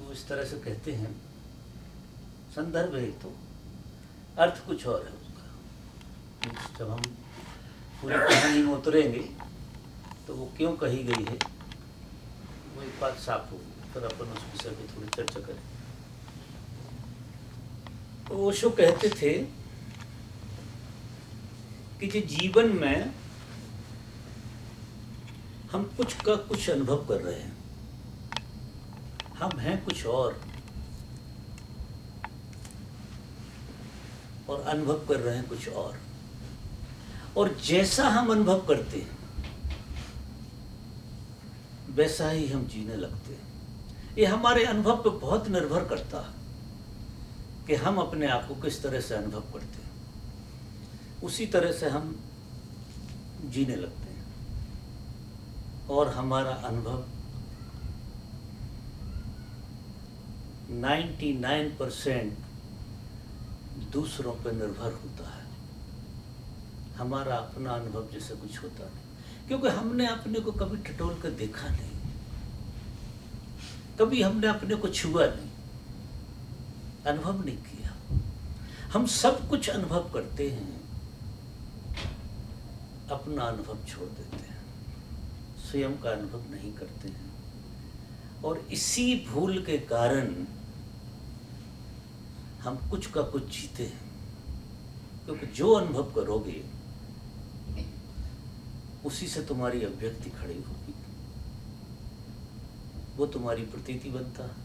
वो इस तरह से कहते हैं, संदर्भ है तो अर्थ कुछ और है उसका। जब हम पूरी कहानी में उतरेंगे तो वो क्यों कही गई है वो एक बात साफ होगी, फिर अपन उस विषय पर थोड़ी चर्चा करें। तो ओशो कहते थे कि जो जीवन में हम कुछ का कुछ अनुभव कर रहे हैं, हम हैं कुछ और अनुभव कर रहे हैं कुछ और जैसा हम अनुभव करते हैं वैसा ही हम जीने लगते हैं। ये हमारे अनुभव पे बहुत निर्भर करता है कि हम अपने आप को किस तरह से अनुभव करते हैं, उसी तरह से हम जीने लगते हैं। और हमारा अनुभव 99% दूसरों पर निर्भर होता है। हमारा अपना अनुभव जैसे कुछ होता नहीं, क्योंकि हमने अपने को कभी टटोल कर देखा नहीं, कभी हमने अपने को छुआ नहीं, अनुभव नहीं किया। हम सब कुछ अनुभव करते हैं, अपना अनुभव छोड़ देते हैं, स्वयं का अनुभव नहीं करते हैं। और इसी भूल के कारण हम कुछ का कुछ जीते हैं, क्योंकि जो अनुभव करोगे उसी से तुम्हारी अभिव्यक्ति खड़ी होगी, वो तुम्हारी प्रतीति बनता है।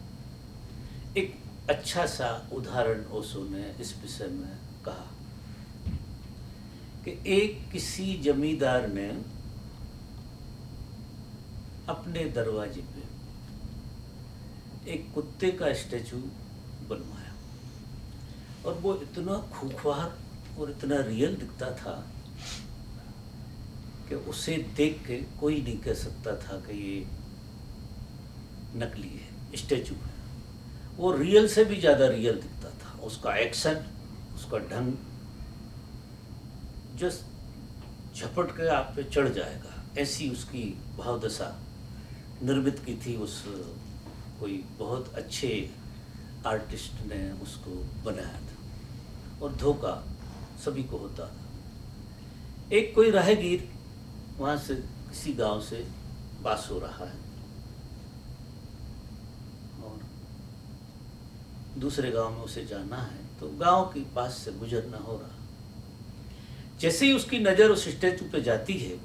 एक अच्छा सा उदाहरण ओशो ने इस विषय में कहा कि एक किसी जमींदार ने अपने दरवाजे पे एक कुत्ते का स्टैचू बनवाया, और वो इतना खूंखार और इतना रियल दिखता था कि उसे देख के कोई नहीं कह सकता था कि ये नकली है, स्टैचू है। वो रियल से भी ज़्यादा रियल दिखता था। उसका एक्शन, उसका ढंग जस्ट झपट के आप पे चढ़ जाएगा, ऐसी उसकी भावदशा निर्मित की थी उस कोई बहुत अच्छे आर्टिस्ट ने उसको बनाया था। और धोखा सभी को होता था। एक कोई राहगीर वहाँ से किसी गांव से पास हो रहा है और दूसरे गांव में उसे जाना है, तो गांव के पास से गुजरना हो रहा। जैसे ही उसकी नज़र उस स्टैचू पे जाती है,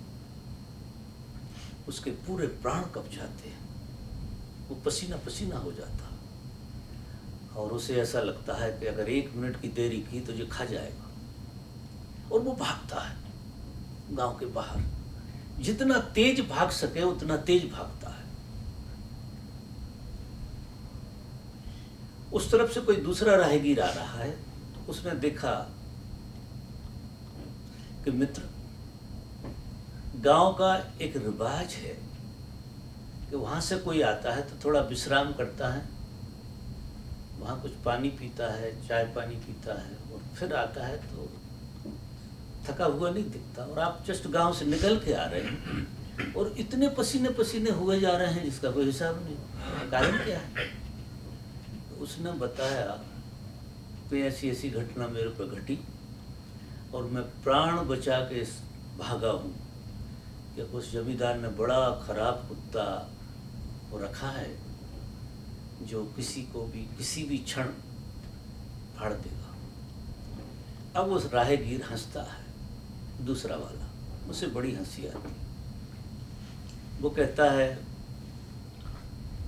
उसके पूरे प्राण कँप जाते हैं, वो पसीना पसीना हो जाता और उसे ऐसा लगता है कि अगर 1 मिनट की देरी की तो ये खा जाएगा। और वो भागता है गांव के बाहर, जितना तेज भाग सके उतना तेज भागता है। उस तरफ से कोई दूसरा राहगीर आ रहा है, तो उसने देखा कि मित्र, गांव का एक रिवाज है कि वहां से कोई आता है तो थोड़ा विश्राम करता है, वहाँ कुछ पानी पीता है, चाय पानी पीता है, और फिर आता है तो थका हुआ नहीं दिखता। और आप जस्ट गांव से निकल के आ रहे हैं और इतने पसीने पसीने हुए जा रहे हैं जिसका कोई हिसाब नहीं। कारण क्या है? तो उसने बताया कि ऐसी ऐसी घटना मेरे पर घटी और मैं प्राण बचा के भागा हूँ कि उस जमींदार ने बड़ा खराब कुत्ता रखा है जो किसी को भी किसी भी क्षण फाड़ देगा। अब उस राहगीर हंसता है, दूसरा वाला, उसे बड़ी हंसी आती। वो कहता है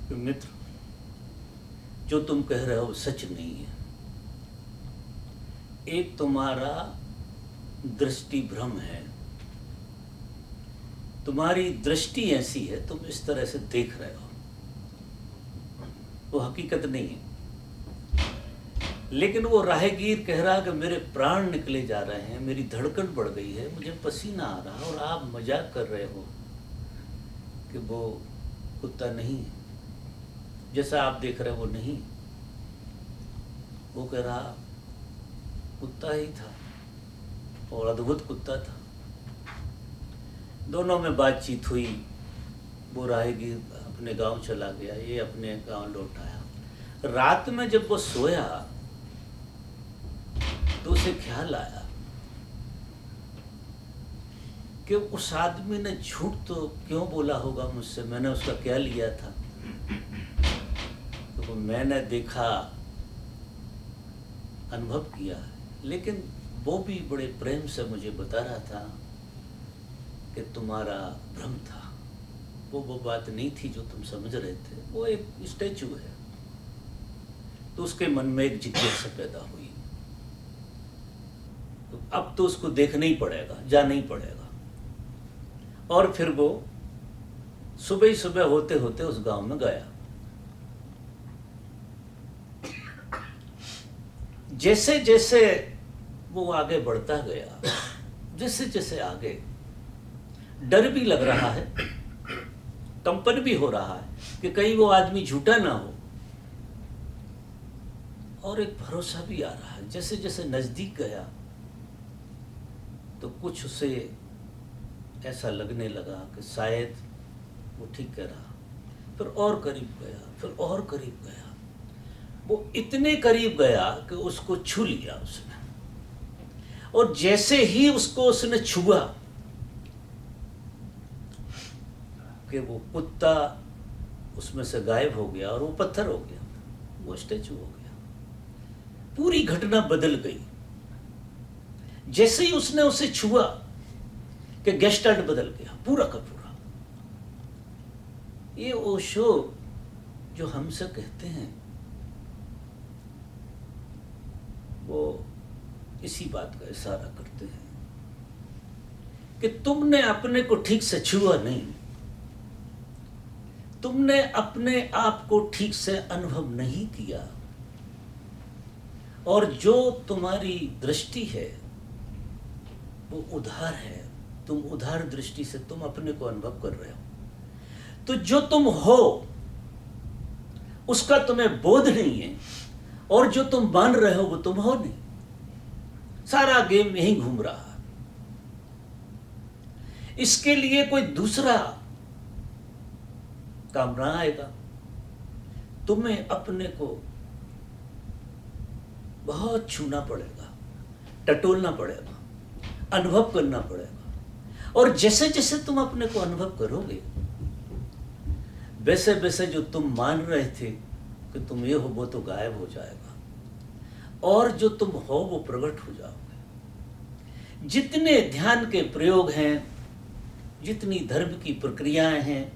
कि मित्र, जो तुम कह रहे हो सच नहीं है, एक तुम्हारा दृष्टि भ्रम है, तुम्हारी दृष्टि ऐसी है, तुम इस तरह से देख रहे हो, वो हकीकत नहीं है। लेकिन वो राहगीर कह रहा कि मेरे प्राण निकले जा रहे हैं, मेरी धड़कन बढ़ गई है, मुझे पसीना आ रहा है, और आप मजाक कर रहे हो कि वो कुत्ता नहीं है, जैसा आप देख रहे हो वो नहीं। वो कह रहा कुत्ता ही था और अद्भुत कुत्ता था। दोनों में बातचीत हुई। वो राहगीर अपने गांव चला गया, ये अपने गांव लौट आया। रात में जब वो सोया तो उसे ख्याल आया कि उस आदमी ने झूठ तो क्यों बोला होगा मुझसे, मैंने उसका क्या लिया था। तो मैंने देखा, अनुभव किया, लेकिन वो भी बड़े प्रेम से मुझे बता रहा था कि तुम्हारा भ्रम था, वो बात नहीं थी जो तुम समझ रहे थे, वो एक स्टैचू है। तो उसके मन में एक जिज्ञासा पैदा हुई, तो अब तो उसको देखना ही पड़ेगा, जाना ही पड़ेगा। और फिर वो सुबह ही सुबह होते होते उस गांव में गया। जैसे जैसे वो आगे बढ़ता गया, जैसे जैसे आगे, डर भी लग रहा है, कंपन भी हो रहा है कि कहीं वो आदमी झूठा ना हो, और एक भरोसा भी आ रहा है। जैसे जैसे नजदीक गया तो कुछ उसे ऐसा लगने लगा कि शायद वो ठीक कह रहा। फिर और करीब गया, फिर और करीब गया, वो इतने करीब गया कि उसको छू लिया उसने। और जैसे ही उसको उसने छुआ कि वो कुत्ता उसमें से गायब हो गया और वो पत्थर हो गया, वो स्टैचू हो गया। पूरी घटना बदल गई। जैसे ही उसने उसे छुआ कि गेस्टाल्ट बदल गया पूरा का पूरा। ये ओशो जो हमसे कहते हैं वो इसी बात का इशारा करते हैं कि तुमने अपने को ठीक से छुआ नहीं, तुमने अपने आप को ठीक से अनुभव नहीं किया, और जो तुम्हारी दृष्टि है वो उधार है। तुम उधार दृष्टि से तुम अपने को अनुभव कर रहे हो। तो जो तुम हो उसका तुम्हें बोध नहीं है, और जो तुम मान रहे हो वो तुम हो नहीं। सारा गेम यहीं घूम रहा है। इसके लिए कोई दूसरा काम ना आएगा। तुम्हें अपने को बहुत छूना पड़ेगा, टटोलना पड़ेगा, अनुभव करना पड़ेगा। और जैसे जैसे तुम अपने को अनुभव करोगे, वैसे वैसे जो तुम मान रहे थे कि तुम ये हो वो तो गायब हो जाएगा, और जो तुम हो वो प्रकट हो जाओगे। जितने ध्यान के प्रयोग हैं, जितनी धर्म की प्रक्रियाएं हैं,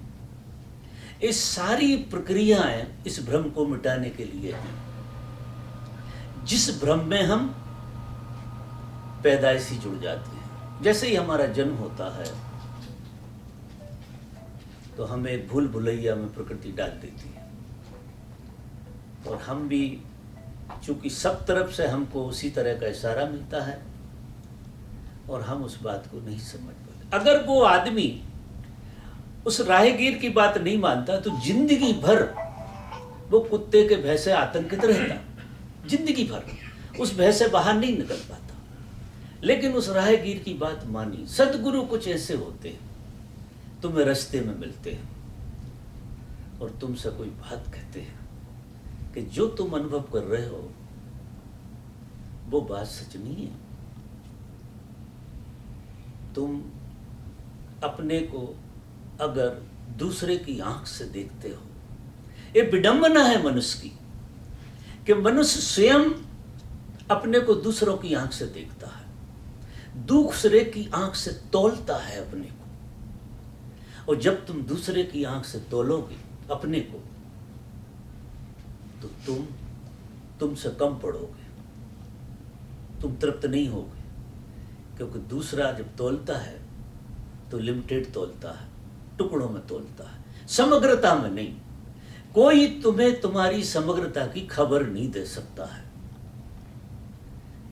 ये सारी प्रक्रियाएं इस भ्रम को मिटाने के लिए हैं। जिस भ्रम में हम पैदाइशी जुड़ जाते हैं। जैसे ही हमारा जन्म होता है तो हमें भूल भुलैया में प्रकृति डाल देती है, और हम भी चूंकि सब तरफ से हमको उसी तरह का इशारा मिलता है, और हम उस बात को नहीं समझ पाते। अगर वो आदमी उस राहगीर की बात नहीं मानता तो जिंदगी भर वो कुत्ते के भय से आतंकित रहता, जिंदगी भर उस भय से बाहर नहीं निकल पाता। लेकिन उस राहगीर की बात मानी। सद्गुरु कुछ ऐसे होते हैं, तुम्हें रास्ते में मिलते हैं और तुमसे कोई बात कहते हैं कि जो तुम अनुभव कर रहे हो वो बात सच नहीं है। तुम अपने को अगर दूसरे की आंख से देखते हो, ये विडंबना है मनुष्य की कि मनुष्य स्वयं अपने को दूसरों की आंख से देखता है, दूसरे की आंख से तौलता है अपने को। और जब तुम दूसरे की आंख से तौलोगे अपने को तो तुमसे कम पड़ोगे, तुम तृप्त नहीं होगे। क्योंकि दूसरा जब तौलता है तो लिमिटेड तौलता है, टुकड़ों में तौलता है, समग्रता में नहीं। कोई तुम्हें तुम्हारी समग्रता की खबर नहीं दे सकता है।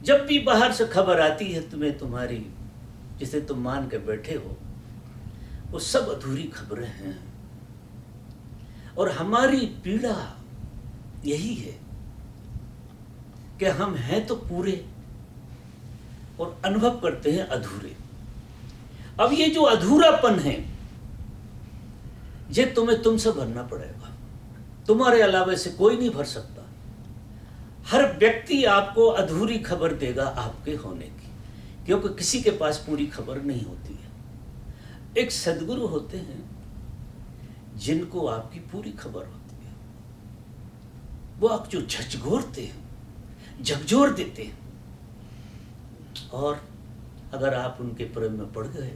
जब भी बाहर से खबर आती है तुम्हें, तुम्हारी जिसे तुम मान के बैठे हो, वो सब अधूरी खबरें हैं। और हमारी पीड़ा यही है कि हम हैं तो पूरे और अनुभव करते हैं अधूरे। अब ये जो अधूरापन है ये तुम्हें तुमसे भरना पड़ेगा। तुम्हारे अलावा से कोई नहीं भर सकता। हर व्यक्ति आपको अधूरी खबर देगा आपके होने की, क्योंकि किसी के पास पूरी खबर नहीं होती है। एक सद्गुरु होते हैं जिनको आपकी पूरी खबर होती है। वो आप जो झकझोरते हैं, झकझोर देते हैं, और अगर आप उनके प्रेम में पड़ गए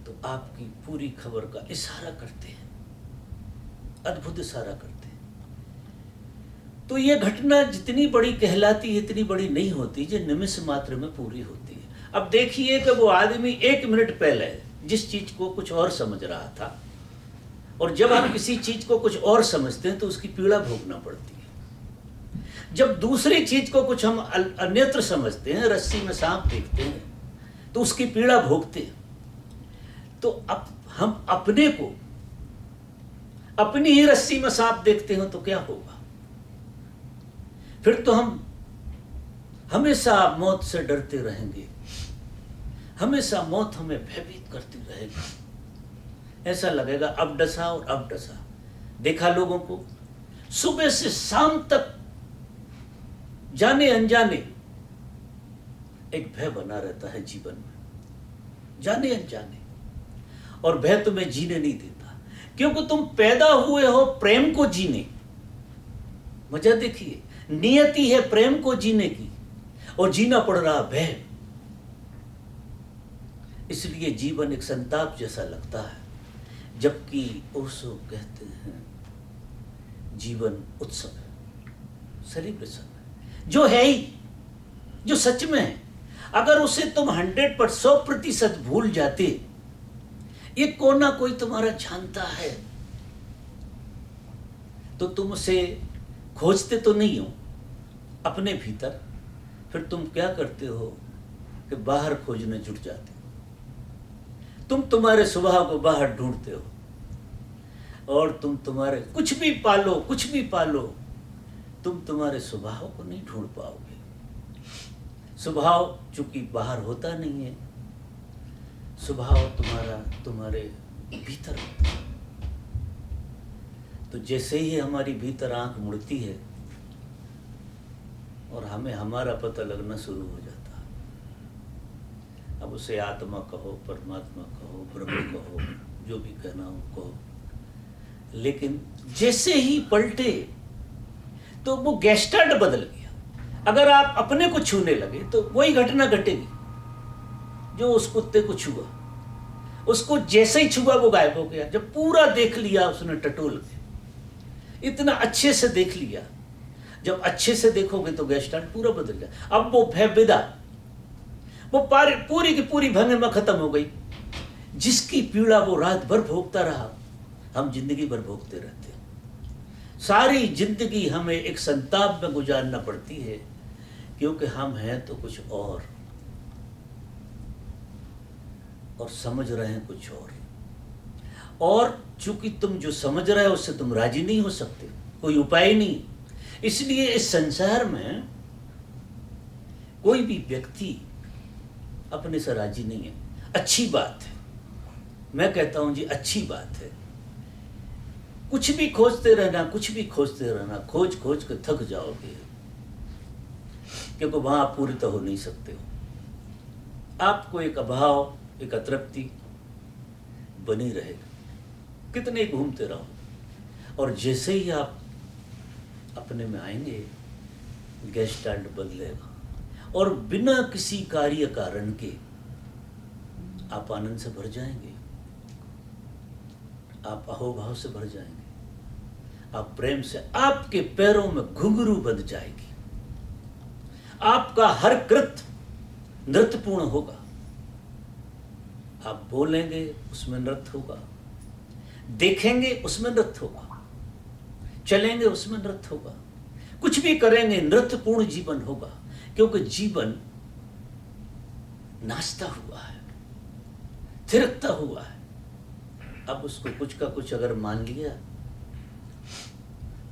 तो आपकी पूरी खबर का इशारा करते हैं, अद्भुत इशारा करते हैं। तो ये घटना जितनी बड़ी कहलाती है इतनी बड़ी नहीं होती, जो निमिष मात्र में पूरी होती है। अब देखिए कि वो आदमी 1 मिनट पहले जिस चीज को कुछ और समझ रहा था, और जब हम किसी चीज को कुछ और समझते हैं तो उसकी पीड़ा भोगना पड़ती है। जब दूसरी चीज को कुछ हम अन्यत्र समझते हैं, रस्सी में सांप देखते हैं, तो उसकी पीड़ा भोगते हैं। तो अब हम अपने को अपनी ही रस्सी में सांप देखते हो तो क्या होगा? फिर तो हम हमेशा मौत से डरते रहेंगे, हमेशा मौत हमें भयभीत करती रहेगी। ऐसा लगेगा अब डसा और अब डसा। देखा लोगों को सुबह से शाम तक जाने अनजाने एक भय बना रहता है जीवन में, जाने अनजाने। और भय तुम्हें जीने नहीं देता, क्योंकि तुम पैदा हुए हो प्रेम को जीने। मजा देखिए, नियति है प्रेम को जीने की, और जीना पड़ रहा भय। इसलिए जीवन एक संताप जैसा लगता है, जबकि ओशो कहते हैं जीवन उत्सव है, सेलिब्रेशन है, जो है ही, जो सच में है। अगर उसे तुम 100% भूल जाते, ये कोना कोई तुम्हारा जानता है, तो तुम उसे खोजते तो नहीं हो अपने भीतर। फिर तुम क्या करते हो कि बाहर खोजने जुट जाते हो। तुम तुम्हारे स्वभाव को बाहर ढूंढते हो, और तुम तुम्हारे कुछ भी पालो, तुम तुम्हारे स्वभाव को नहीं ढूंढ पाओगे। स्वभाव चूंकि बाहर होता नहीं है, स्वभाव तुम्हारे भीतर होता है। तो जैसे ही हमारी भीतर आंख मुड़ती है और हमें हमारा पता लगना शुरू हो जाता है। अब उसे आत्मा कहो, परमात्मा कहो, ब्रह्म कहो, जो भी कहना हो कहो, लेकिन जैसे ही पलटे तो वो गेस्टाल्ट बदल गया। अगर आप अपने को छूने लगे तो वही घटना घटेगी जो उस कुत्ते को छुआ। उसको जैसे ही छुआ वो गायब हो गया। जब पूरा देख लिया उसने टटोल के, इतना अच्छे से देख लिया। जब अच्छे से देखोगे तो गेस्टाल्ट पूरा बदल जाए। अब वो भय विदा, वो पूरी की पूरी भंगिमा खत्म हो गई। जिसकी पीड़ा वो रात भर भोगता रहा, हम जिंदगी भर भोगते रहते हैं। सारी जिंदगी हमें एक संताप में गुजारना पड़ती है, क्योंकि हम हैं तो कुछ और समझ रहे हैं कुछ और चूंकि तुम जो समझ रहे हो उससे तुम राजी नहीं हो सकते, कोई उपाय नहीं। इसलिए इस संसार में कोई भी व्यक्ति अपने से राजी नहीं है। अच्छी बात है, मैं कहता हूं जी अच्छी बात है। कुछ भी खोजते रहना, खोज के थक जाओगे, क्योंकि वहां आप पूरी तो हो नहीं सकते हो। आपको एक अभाव, एक अतृप्ति बनी रहेगी, कितने घूमते रहो। और जैसे ही आप अपने में आएंगे, गेस्टाल्ट बदलेगा, और बिना किसी कार्य कारण के आप आनंद से भर जाएंगे, आप अहोभाव से भर जाएंगे, आप प्रेम से, आपके पैरों में घुंघरू बंध जाएगी। आपका हर कृत्य नृत्यपूर्ण होगा। आप बोलेंगे उसमें नृत्य होगा, देखेंगे उसमें नृत्य होगा, चलेंगे उसमें नृत्य होगा, कुछ भी करेंगे नृत्यपूर्ण जीवन होगा। क्योंकि जीवन नाचता हुआ है, थिरकता हुआ है। अब उसको कुछ का कुछ अगर मान लिया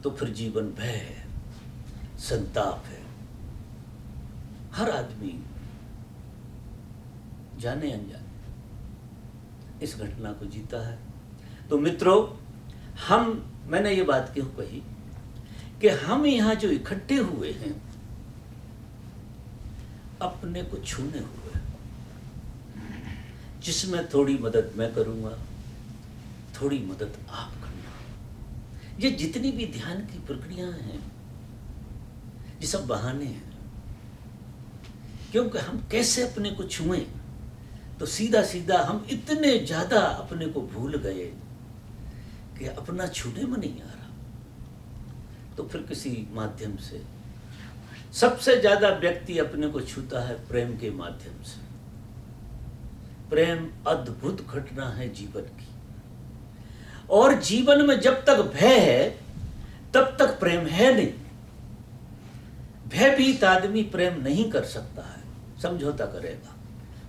तो फिर जीवन भय है, संताप है। हर आदमी जाने अनजाने इस घटना को जीता है। तो मित्रों, मैंने ये बात क्यों कही कि हम यहाँ जो इकट्ठे हुए हैं अपने को छूने हुए, जिसमें थोड़ी मदद मैं करूँगा, थोड़ी मदद आप करना। ये जितनी भी ध्यान की प्रक्रियाएं हैं ये सब बहाने हैं, क्योंकि हम कैसे अपने को छुएं तो सीधा सीधा हम इतने ज़्यादा अपने को भूल गए कि अपना छूने में नहीं आ रहा। तो फिर किसी माध्यम से सबसे ज़्यादा व्यक्ति अपने को छूता है प्रेम के माध्यम से। प्रेम अद्भुत घटना है जीवन की, और जीवन में जब तक भय है तब तक प्रेम है नहीं। भयभीत आदमी प्रेम नहीं कर सकता है, समझौता करेगा।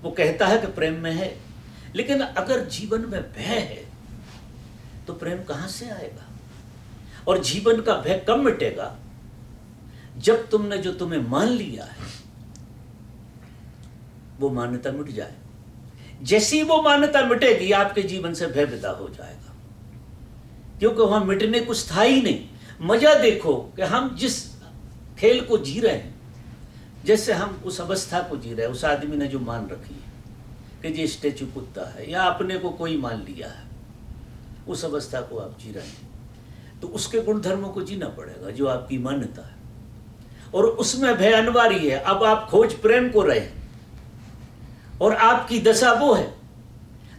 वो कहता है कि प्रेम में है, लेकिन अगर जीवन में भय है तो प्रेम कहां से आएगा? और जीवन का भय कब मिटेगा? जब तुमने जो तुम्हें मान लिया है वो मान्यता मिट जाए। जैसी वो मान्यता मिटेगी आपके जीवन से भय विदा हो जाएगा, क्योंकि वहां मिटने कुछ था ही नहीं। मजा देखो कि हम जिस खेल को जी रहे हैं, जैसे हम उस अवस्था को जी रहे हैं, उस आदमी ने जो मान रखी है कि ये स्टेचू कुत्ता है, या अपने को कोई मान लिया है, उस अवस्था को आप जी रहे हैं, तो उसके गुणधर्मों को जीना पड़ेगा जो आपकी मान्यता है, और उसमें भय अनिवार्य है। अब आप खोज प्रेम को रहे हैं और आपकी दशा वो है,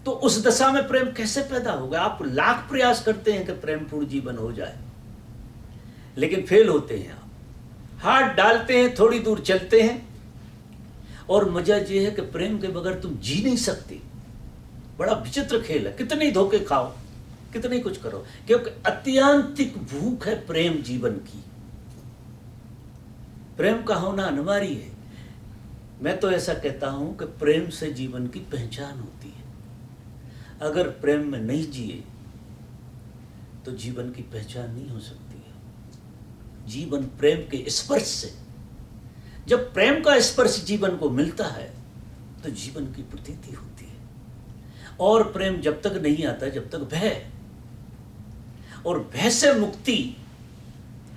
तो उस दशा में प्रेम कैसे पैदा होगा? आप लाख प्रयास करते हैं कि प्रेमपूर्ण जीवन हो जाए, लेकिन फेल होते हैं। आप हाथ डालते हैं, थोड़ी दूर चलते हैं, और मजा ये है कि प्रेम के बगैर तुम जी नहीं सकते। बड़ा विचित्र खेल है, कितने धोखे खाओ, कितने कुछ करो, क्योंकि अत्यंतिक भूख है प्रेम जीवन की। प्रेम का होना अनिवार्य है। मैं तो ऐसा कहता हूं कि प्रेम से जीवन की पहचान होती है। अगर प्रेम में नहीं जिए तो जीवन की पहचान नहीं हो सकती है। जीवन प्रेम के स्पर्श से, जब प्रेम का स्पर्श जीवन को मिलता है तो जीवन की प्रतीति होती है। और प्रेम जब तक नहीं आता जब तक भय, और भय से मुक्ति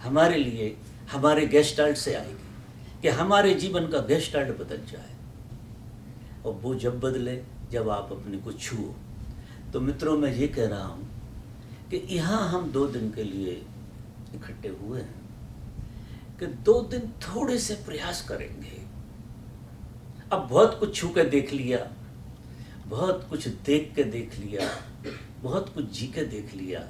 हमारे लिए हमारे गेस्टाल्ट से आएगी, कि हमारे जीवन का गेस्टाल्ट बदल जाए। और वो जब बदले जब आप अपने को छुओ। तो मित्रों, मैं ये कह रहा हूं कि यहाँ हम 2 दिन के लिए इकट्ठे हुए हैं कि 2 दिन थोड़े से प्रयास करेंगे। अब बहुत कुछ छू के देख लिया, बहुत कुछ देख के देख लिया, बहुत कुछ जी के देख लिया,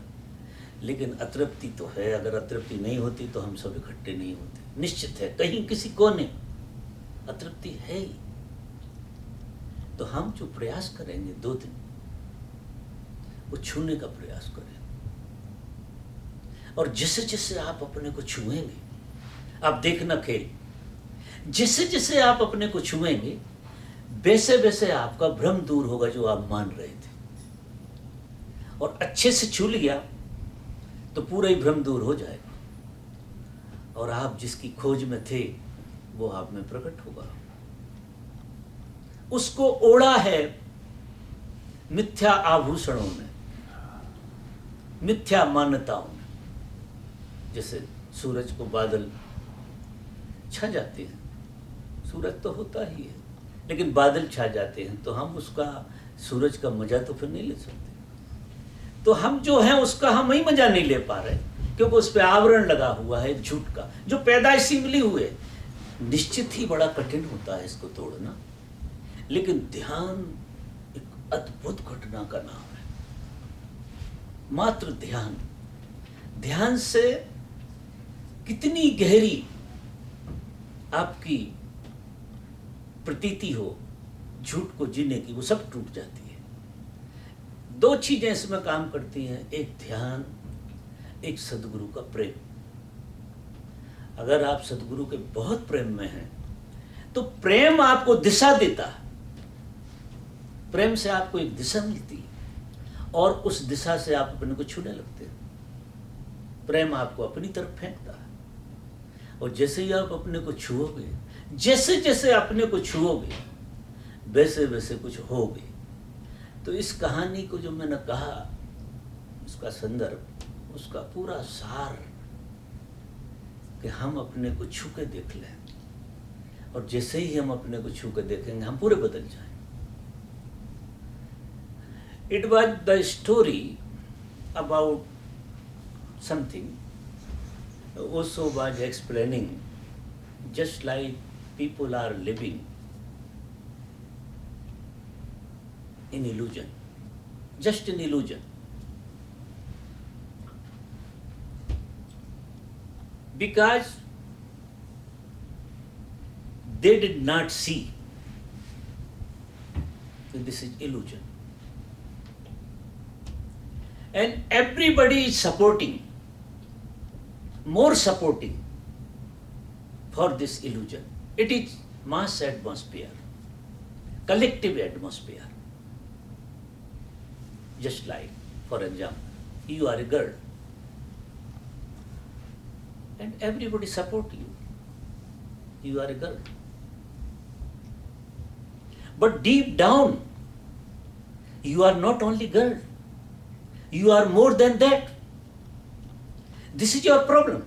लेकिन अतृप्ति तो है। अगर अतृप्ति नहीं होती तो हम सब इकट्ठे नहीं होते। निश्चित है कहीं किसी कोने अतृप्ति है ही। तो हम जो प्रयास करेंगे 2 दिन, वो छूने का प्रयास करें। और जैसे जैसे आप अपने को छुएंगे, आप देखना खेल, जैसे जैसे आप अपने को छुएंगे वैसे वैसे आपका भ्रम दूर होगा जो आप मान रहे थे। और अच्छे से छू लिया तो पूरा ही भ्रम दूर हो जाएगा, और आप जिसकी खोज में थे वो आप में प्रकट होगा। उसको ओढ़ा है मिथ्या आभूषणों में, मिथ्या मान्यताओं में। जैसे सूरज को बादल छा जाते हैं, सूरज तो होता ही है, लेकिन बादल छा जाते हैं तो हम उसका, सूरज का मजा तो फिर नहीं ले सकते। तो हम जो हैं उसका हम ही मजा नहीं ले पा रहे, क्योंकि उस पर आवरण लगा हुआ है एक झूठ का, जो पैदाइशी मिली हुए। निश्चित ही बड़ा कठिन होता है इसको तोड़ना, लेकिन ध्यान एक अद्भुत घटना का नाम है। मात्र ध्यान, ध्यान से कितनी गहरी आपकी प्रतीति हो झूठ को जीने की, वो सब टूट जाती है। 2 चीजें इसमें काम करती हैं, एक ध्यान, एक सदगुरु का प्रेम। अगर आप सदगुरु के बहुत प्रेम में हैं तो प्रेम आपको दिशा देता है। प्रेम से आपको एक दिशा मिलती है, और उस दिशा से आप अपने को छूने लगते हैं। प्रेम आपको अपनी तरफ फेंकता है, और जैसे ही आप अपने को छुओगे, जैसे जैसे अपने को छुओगे वैसे वैसे कुछ होगे। तो इस कहानी को जो मैंने कहा, उसका संदर्भ, उसका पूरा सार कि हम अपने को छू के देख लें, और जैसे ही हम अपने को छू के देखेंगे हम पूरे बदल जाएं। It was the story about something. Also was explaining, just like people are living in illusion, just in illusion. Because they did not see that this is illusion. And everybody is supporting, more supporting for this illusion. It is mass atmosphere, collective atmosphere. Just like, for example, you are a girl and everybody support you. You are a girl. But deep down, you are not only girl. You are more than that. This is your problem.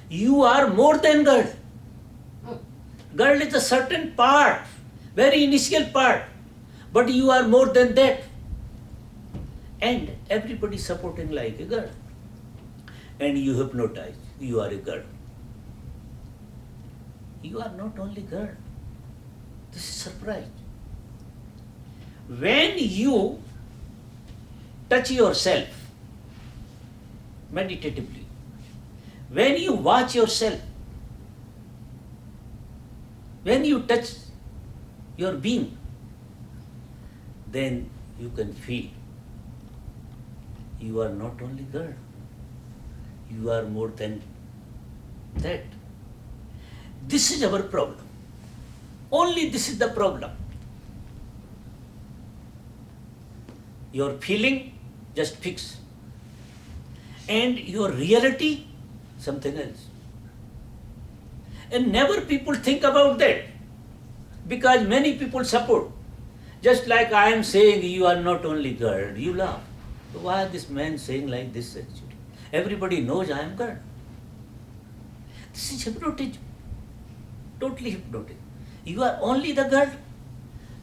You are more than girl. Girl is a certain part, very initial part, but you are more than that. And everybody supporting like a girl. And you hypnotize, you are a girl. You are not only girl. This is surprise. When you touch yourself meditatively, when you watch yourself, when you touch your being, then you can feel you are not only girl, you are more than that. This is our problem. Only this is the problem. Your feeling just fixed, and your reality something else. And never people think about that, because many people support. Just like I am saying, you are not only girl, you laugh. So why is this man saying like this actually? Everybody knows I am girl. This is hypnotism, totally hypnotic. You are only the girl,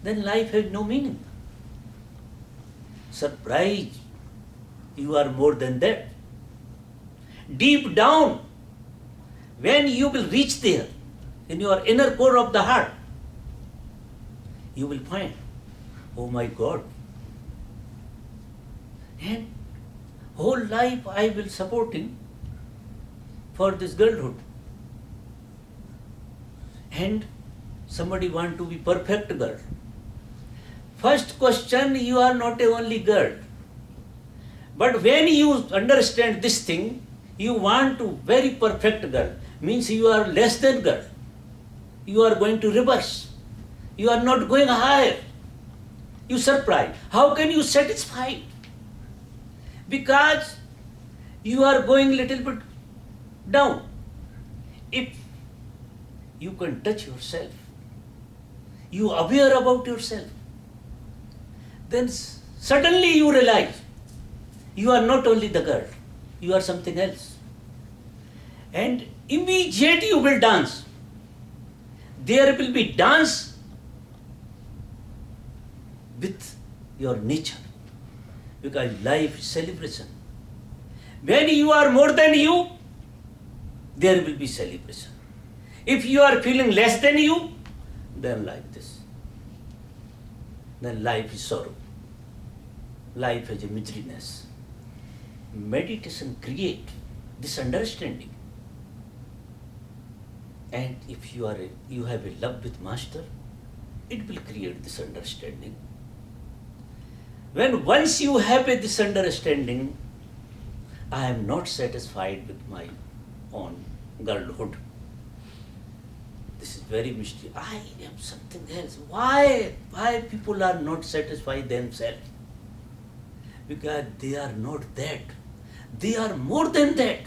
then life has no meaning. Surprise, you are more than that. Deep down, when you will reach there, in your inner core of the heart, you will find, oh my God. And whole life I will support him for this girlhood. And somebody want to be perfect girl. First question, you are not a only girl. But when you understand this thing, you want to very perfect girl. Means you are less than girl. You are going to reverse. You are not going higher. You surprise. How can you satisfy? Because you are going little bit down. If you can touch yourself, you are aware about yourself, then suddenly you realize you are not only the girl, you are something else. And immediately you will dance. There will be dance with your nature, because life is celebration. When you are more than you, there will be celebration. If you are feeling less than you, then like this. Then life is sorrow. Life is a miseriness. Meditation creates this understanding. And if you have a love with Master, it will create this understanding. When once you have this understanding, I am not satisfied with my own girlhood. This is very mysterious. I am something else. Why people are not satisfied themselves? Because they are not that. They are more than that.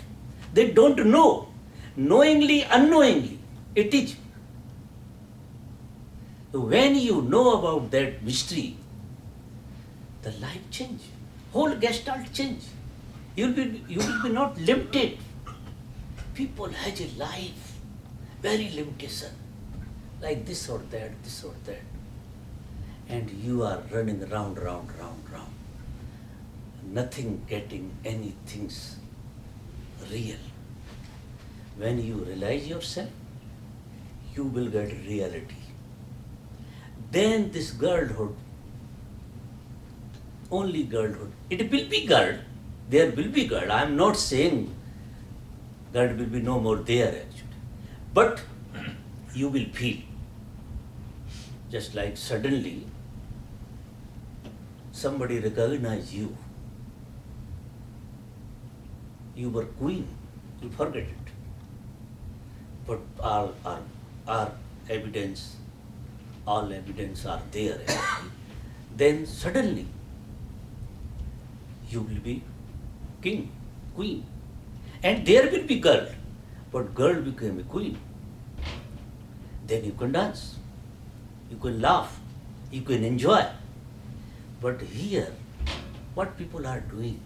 They don't know. Knowingly, unknowingly, it is. When you know about that mystery, the life change. Whole gestalt change. You will be not limited. people has a life, very limitation, like this or that, and you are running round, nothing getting anything real. When you realize yourself, you will get reality. Then this girlhood, only girlhood, it will be girl, there will be girl. I am not saying girl will be no more there actually. But you will feel, just like suddenly somebody recognize you. You were queen, you forget it. But all evidence are there. Then suddenly you will be king, queen. And there will be girl, but girl became a queen. Then you can dance, you can laugh, you can enjoy. But here, what people are doing,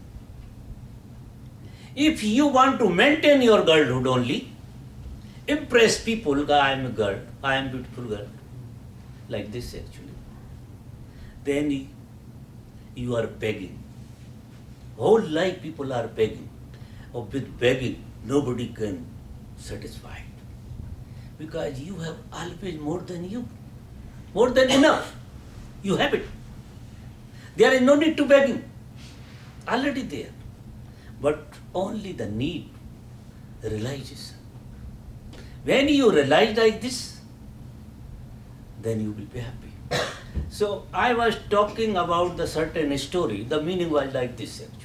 if you want to maintain your girlhood only, impress people, I am a girl, I am a beautiful girl, like this actually, then you are begging. Whole life people are begging. Or with begging, nobody can satisfy it. Because you have always more than you, more than enough. You have it. There is no need to begging. Already there. But only the need realizes. When you realize like this, then you will be happy. So I was talking about the certain story. The meaning was like this actually.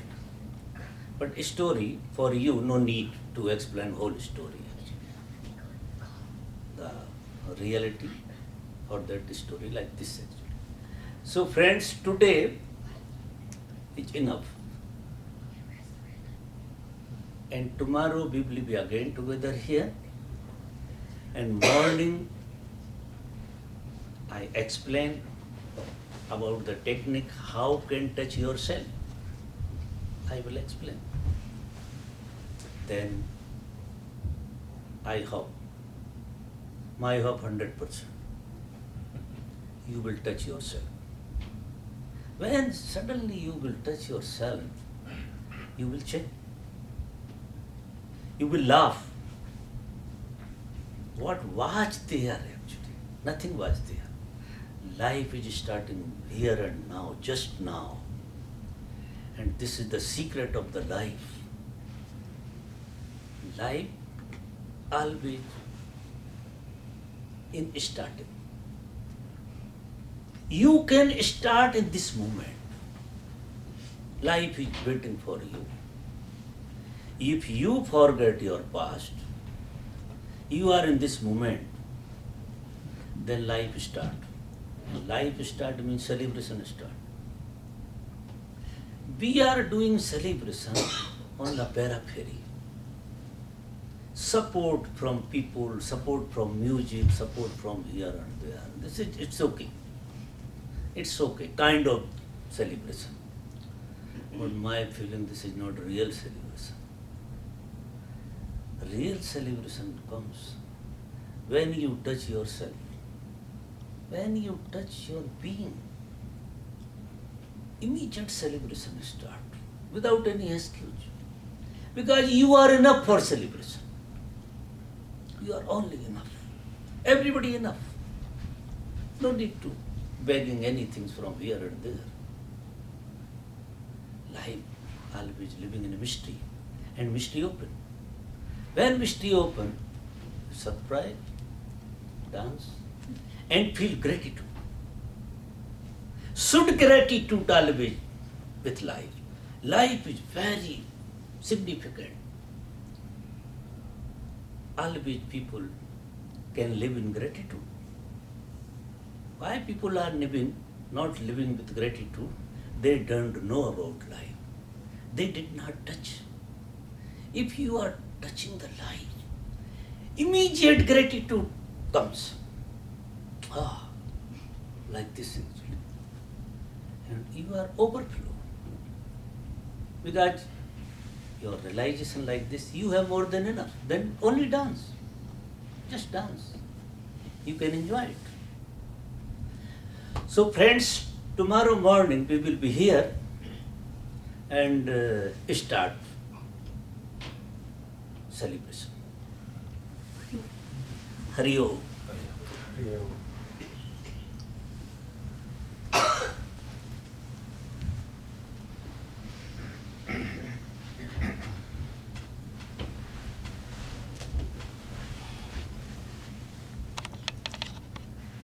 But story, for you, no need to explain whole story actually. The reality for that story like this actually. So friends, today is enough. And tomorrow we will be again together here. And morning I explain about the technique, how can touch yourself. I will explain. Then I hope, my hope 100%, you will touch yourself. When suddenly you will touch yourself, you will change. You will laugh. What was there actually? Nothing was there. Life is starting here and now, just now. And this is the secret of the life. Life always in starting. You can start in this moment. Life is waiting for you. If you forget your past, you are in this moment, then life start. Life start means celebration start. We are doing celebration on the periphery. Support from people, support from music, support from here and there. It's okay. It's okay, kind of celebration. But my feeling, this is not real celebration. Real celebration comes when you touch yourself, when you touch your being. Immediate celebration start without any excuse. Because you are enough for celebration. You are only enough. Everybody enough. No need to begging anything from here and there. Life always living in a mystery, and mystery open. When mystery open, surprise, dance, and feel gratitude. Should gratitude always with life. Life is very significant. Always people can live in gratitude. Why people are not living with gratitude? They don't know about life. They did not touch. If you are touching the life, immediate gratitude comes. Like this actually. And you are overflow. Because your realization like this, you have more than enough. Then only dance. Just dance. You can enjoy it. So friends, tomorrow morning we will be here and start celebration. Hari Om. Hari Om.